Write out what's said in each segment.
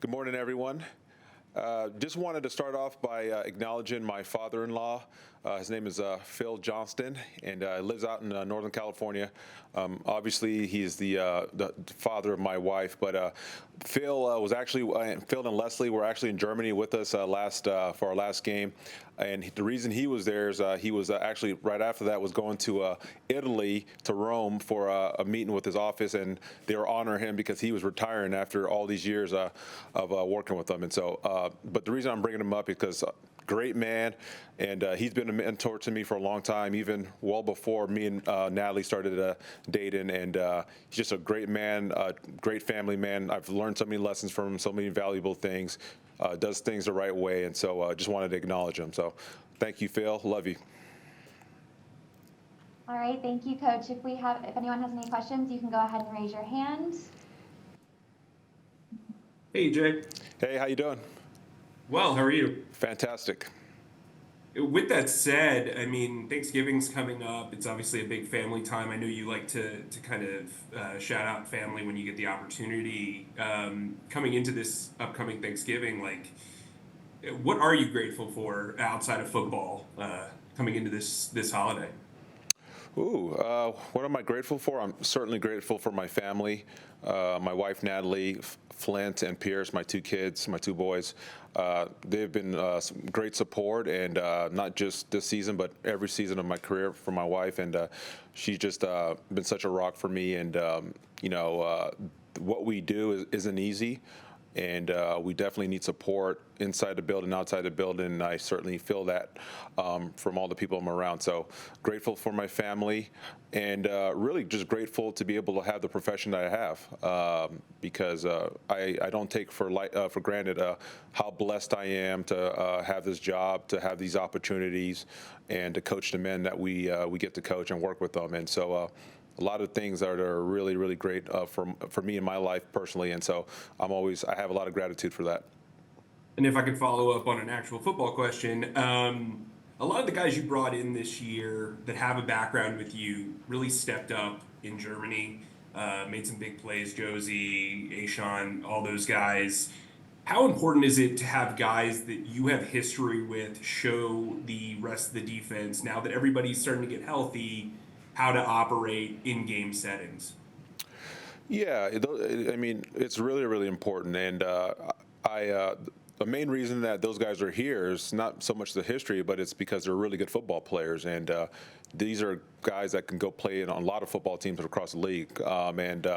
Good morning, everyone. Just wanted to start off by acknowledging my father-in-law. His name is Phil Johnston, and lives out in Northern California. Obviously, he's the father of my wife, but Phil was actually Phil and Leslie were actually in Germany with us for our last game. And the reason he was there is he was actually right after that was going to Italy, to Rome, for a meeting with his office, and they were honoring him because he was retiring after all these years of working with them. And so, but the reason I'm bringing him up is because great man, and he's been a mentor to me for a long time, even well before me and Natalie started dating. And he's just a great man, great family man. I've learned so many lessons from him, so many valuable things. Does things the right way, and so just wanted to acknowledge him. So thank you, Phil. Love you. All right, thank you, Coach. If anyone has any questions, you can go ahead and raise your hand. Hey, Jay. Hey, how you doing? Well, how are you? Fantastic. With that said, I mean, Thanksgiving's coming up. It's obviously a big family time. I know you like to kind of shout out family when you get the opportunity. Coming into this upcoming Thanksgiving, like, what are you grateful for outside of football coming into this holiday? What am I grateful for? I'm certainly grateful for my family, my wife Natalie, Flint and Pierce, my two kids, my two boys. They've been some great support, and not just this season, but every season of my career for my wife. And she's just been such a rock for me. And what we do isn't easy. And we definitely need support inside the building, outside the building, and I certainly feel that from all the people I'm around. So grateful for my family, and really just grateful to be able to have the profession that I have, because I don't take for granted how blessed I am to have this job, to have these opportunities, and to coach the men that we get to coach and work with them. And so a lot of things that are really, really great for me in my life personally, and so I have a lot of gratitude for that. And if I could follow up on an actual football question, a lot of the guys you brought in this year that have a background with you really stepped up in Germany, made some big plays. Josie, Ashawn, all those guys. How important is it to have guys that you have history with show the rest of the defense, now that everybody's starting to get healthy, how to operate in game settings? Yeah, I mean, it's really, really important. And the main reason that those guys are here is not so much the history, but it's because they're really good football players. And these are guys that can go play on a lot of football teams across the league. And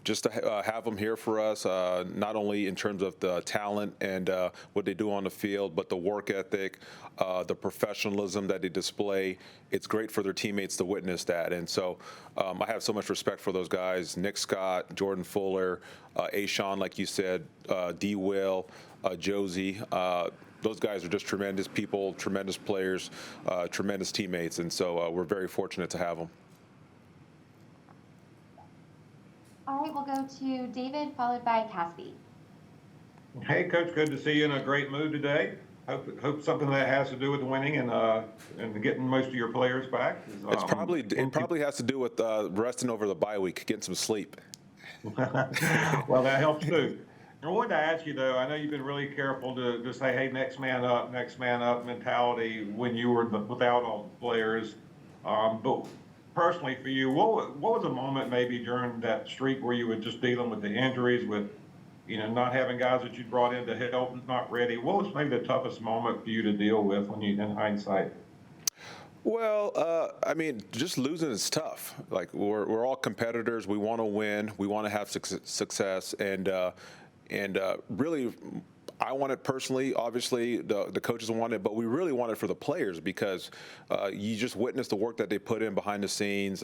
just to have them here for us, not only in terms of the talent and what they do on the field, but the work ethic, the professionalism that they display. It's great for their teammates to witness that. And so I have so much respect for those guys: Nick Scott, Jordan Fuller, Ashawn, like you said, D. Will, Josie. Those guys are just tremendous people, tremendous players, tremendous teammates. And so we're very fortunate to have them. All right, we'll go to David, followed by Caspi. Hey, Coach, good to see you in a great mood today. Hope something that has to do with winning and getting most of your players back. It probably has to do with resting over the bye week, getting some sleep. Well, that helps too. I wanted to ask you, though, I know you've been really careful to say, hey, next man up mentality when you were without all the players. But personally for you, what was a moment maybe during that streak where you were just dealing with the injuries, with not having guys that you brought in to help, not ready? What was maybe the toughest moment for you to deal with when you, in hindsight? Well, I mean, just losing is tough. Like, we're all competitors. We want to win. We want to have success. And really, I want it personally. Obviously, the coaches want it, but we really want it for the players, because you just witness the work that they put in behind the scenes,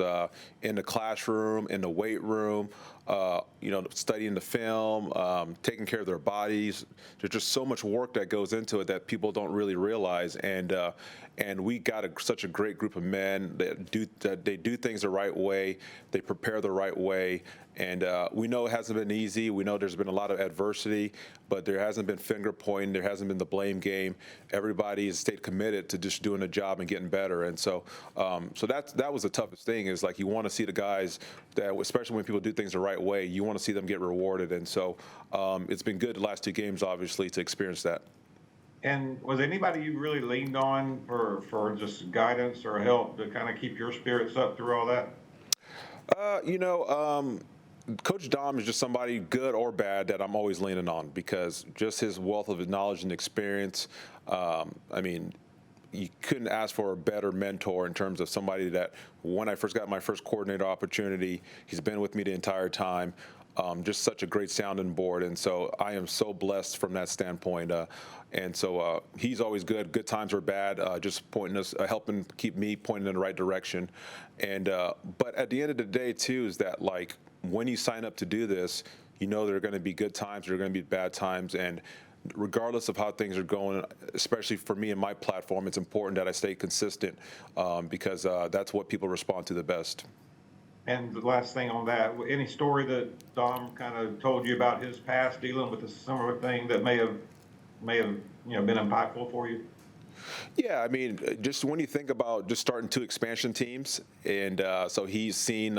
in the classroom, in the weight room, studying the film, taking care of their bodies. There's just so much work that goes into it that people don't really realize. And we got such a great group of men that they do things the right way. They prepare the right way. And we know it hasn't been easy. We know there's been a lot of adversity, but there hasn't been finger pointing. There hasn't been the blame game. Everybody has stayed committed to just doing a job and getting better. And so that was the toughest thing, is like, you want to see the guys that, especially when people do things the right right way, you want to see them get rewarded. And so it's been good the last 2 games, obviously, to experience that. And was anybody you really leaned on for just guidance or help to kind of keep your spirits up through all that? Coach Dom is just somebody, good or bad, that I'm always leaning on because just his wealth of knowledge and experience. I mean, you couldn't ask for a better mentor in terms of somebody that when I first got my first coordinator opportunity, he's been with me the entire time. Just such a great sounding board. And so I am so blessed from that standpoint. And so he's always good. Good times or bad, just pointing us, helping keep me pointing in the right direction. And but at the end of the day, too, is that like when you sign up to do this, you know there are going to be good times, there are going to be bad times, and regardless of how things are going, especially for me and my platform, it's important that I stay consistent because that's what people respond to the best. And the last thing on that, any story that Dom kind of told you about his past dealing with a similar thing that may have been impactful for you? Yeah, I mean, just when you think about just starting 2 expansion teams, and so he's seen,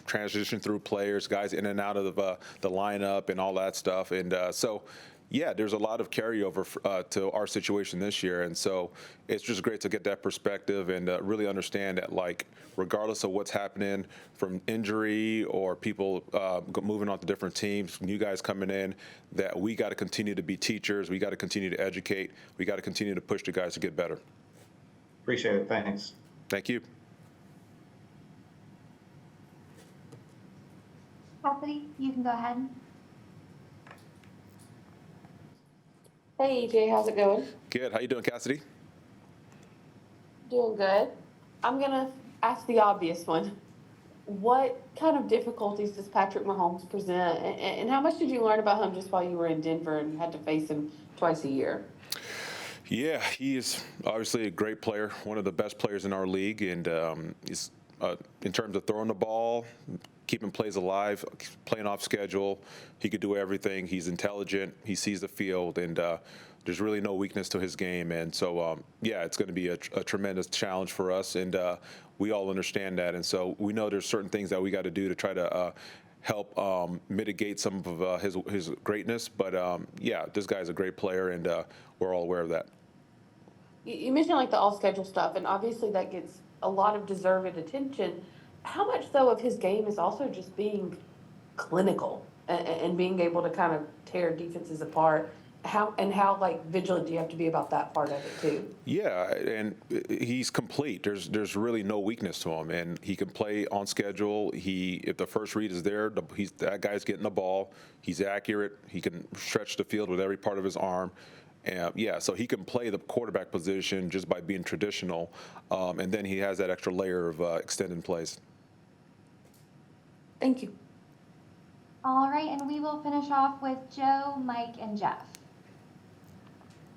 transition through players, guys in and out of the lineup and all that stuff. And so, yeah, there's a lot of carryover to our situation this year. And so it's just great to get that perspective and really understand that, like, regardless of what's happening from injury or people moving on to different teams, new guys coming in, that we got to continue to be teachers. We got to continue to educate. We got to continue to push the guys to get better. Appreciate it. Thanks. Thank you. Cassidy, you can go ahead. Hey EJ, how's it going? Good. How you doing, Cassidy? Doing good. I'm gonna ask the obvious one. What kind of difficulties does Patrick Mahomes present, and how much did you learn about him just while you were in Denver and had to face him twice a year? Yeah, he is obviously a great player, one of the best players in our league, and he's in terms of throwing the ball, keeping plays alive, playing off schedule. He could do everything. He's intelligent. He sees the field, and there's really no weakness to his game. And so, yeah, it's going to be a tremendous challenge for us, and we all understand that. And so we know there's certain things that we got to do to try to help mitigate some of his greatness. But, yeah, this guy's a great player, and we're all aware of that. You mentioned like the all schedule stuff, and obviously that gets a lot of deserved attention. How much though of his game is also just being clinical and being able to kind of tear defenses apart? How like vigilant do you have to be about that part of it too? Yeah, and he's complete. There's really no weakness to him, and he can play on schedule. If the first read is there, that guy's getting the ball. He's accurate. He can stretch the field with every part of his arm. Yeah, so he can play the quarterback position just by being traditional, and then he has that extra layer of extended plays. Thank you. All right, and we will finish off with Joe, Mike, and Jeff.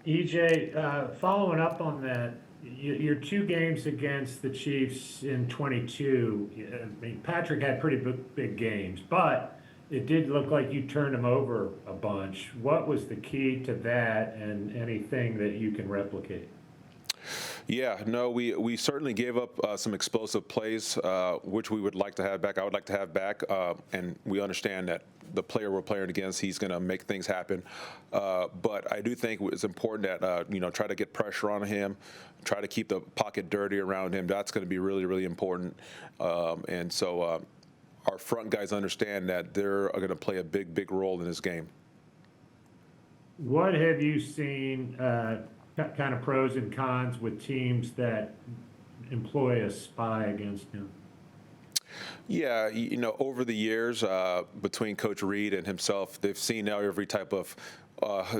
EJ, following up on that, your 2 games against the Chiefs in 22, I mean, Patrick had pretty big games, but it did look like you turned him over a bunch. What was the key to that, and anything that you can replicate? Yeah, no, we certainly gave up some explosive plays, which we would like to have back. I would like to have back, and we understand that the player we're playing against, he's going to make things happen. But I do think it's important that try to get pressure on him, try to keep the pocket dirty around him. That's going to be really, really important. And so our front guys understand that they're going to play a big role in this game. What have you seen, kind of pros and cons with teams that employ a spy against him? Yeah, over the years, between Coach Reed and himself, they've seen now every type of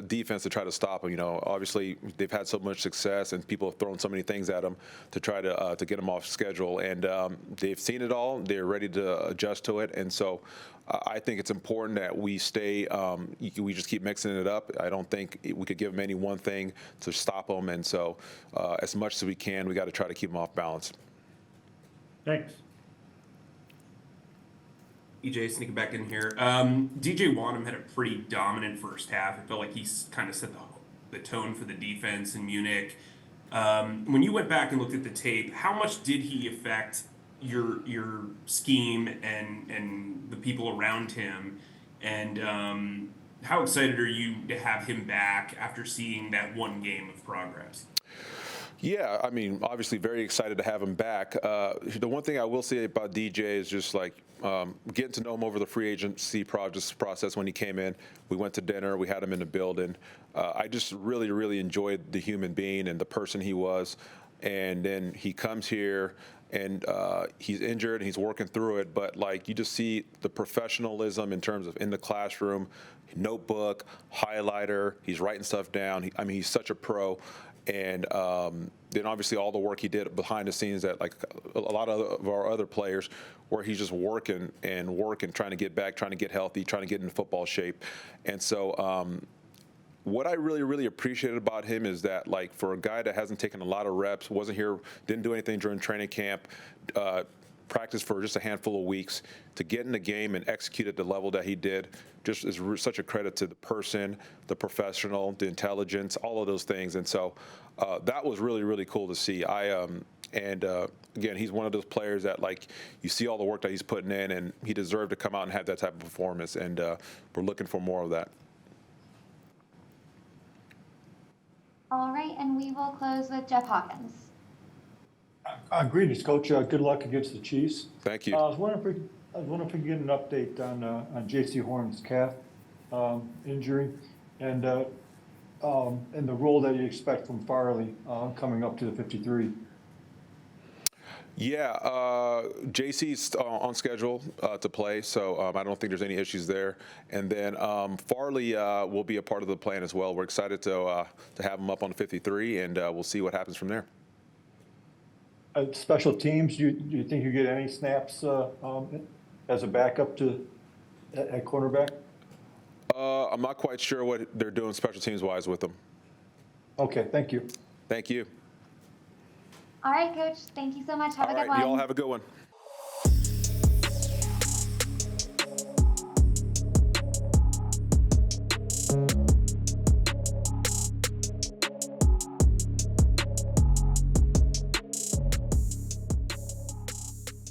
defense to try to stop him. Obviously they've had so much success, and people have thrown so many things at him to try to get him off schedule. And they've seen it all. They're ready to adjust to it. And so I think it's important that we stay. We just keep mixing it up. I don't think we could give him any one thing to stop him. And so, as much as we can, we got to try to keep him off balance. Thanks. EJ, sneaking back in here. DJ Wonnum had a pretty dominant first half. I felt like he's kind of set the tone for the defense in Munich. When you went back and looked at the tape, how much did he affect your scheme and the people around him, and how excited are you to have him back after seeing that one game of progress? Yeah, I mean, obviously very excited to have him back. The one thing I will say about DJ is just like getting to know him over the free agency process when he came in. We went to dinner, we had him in the building. I just really, really enjoyed the human being and the person he was. And then he comes here and he's injured and he's working through it. But like you just see the professionalism in terms of in the classroom, notebook, highlighter, he's writing stuff down. I mean, he's such a pro. And then obviously all the work he did behind the scenes that like a lot of our other players where he's just working, trying to get back, trying to get healthy, trying to get in football shape. And so what I really, really appreciated about him is that like for a guy that hasn't taken a lot of reps, wasn't here, didn't do anything during training camp, practice for just a handful of weeks, to get in the game and execute at the level that he did just is such a credit to the person, the professional, the intelligence, all of those things. And so that was really, really cool to see. Again, he's one of those players that like you see all the work that he's putting in, and he deserved to come out and have that type of performance. And we're looking for more of that. All right, and we will close with Jeff Hawkins. Greetings, Coach. Good luck against the Chiefs. Thank you. I was wondering if we could get an update on J.C. Horn's calf injury and the role that you expect from Farley coming up to the 53. Yeah, JC's on schedule to play, so I don't think there's any issues there. And then Farley will be a part of the plan as well. We're excited to have him up on 53, and we'll see what happens from there. Special teams, do you think you get any snaps as a backup at cornerback? I'm not quite sure what they're doing special teams wise with them. Okay, thank you. Thank you. All right, Coach. Thank you so much. Have a All good right, one. you all have a good one.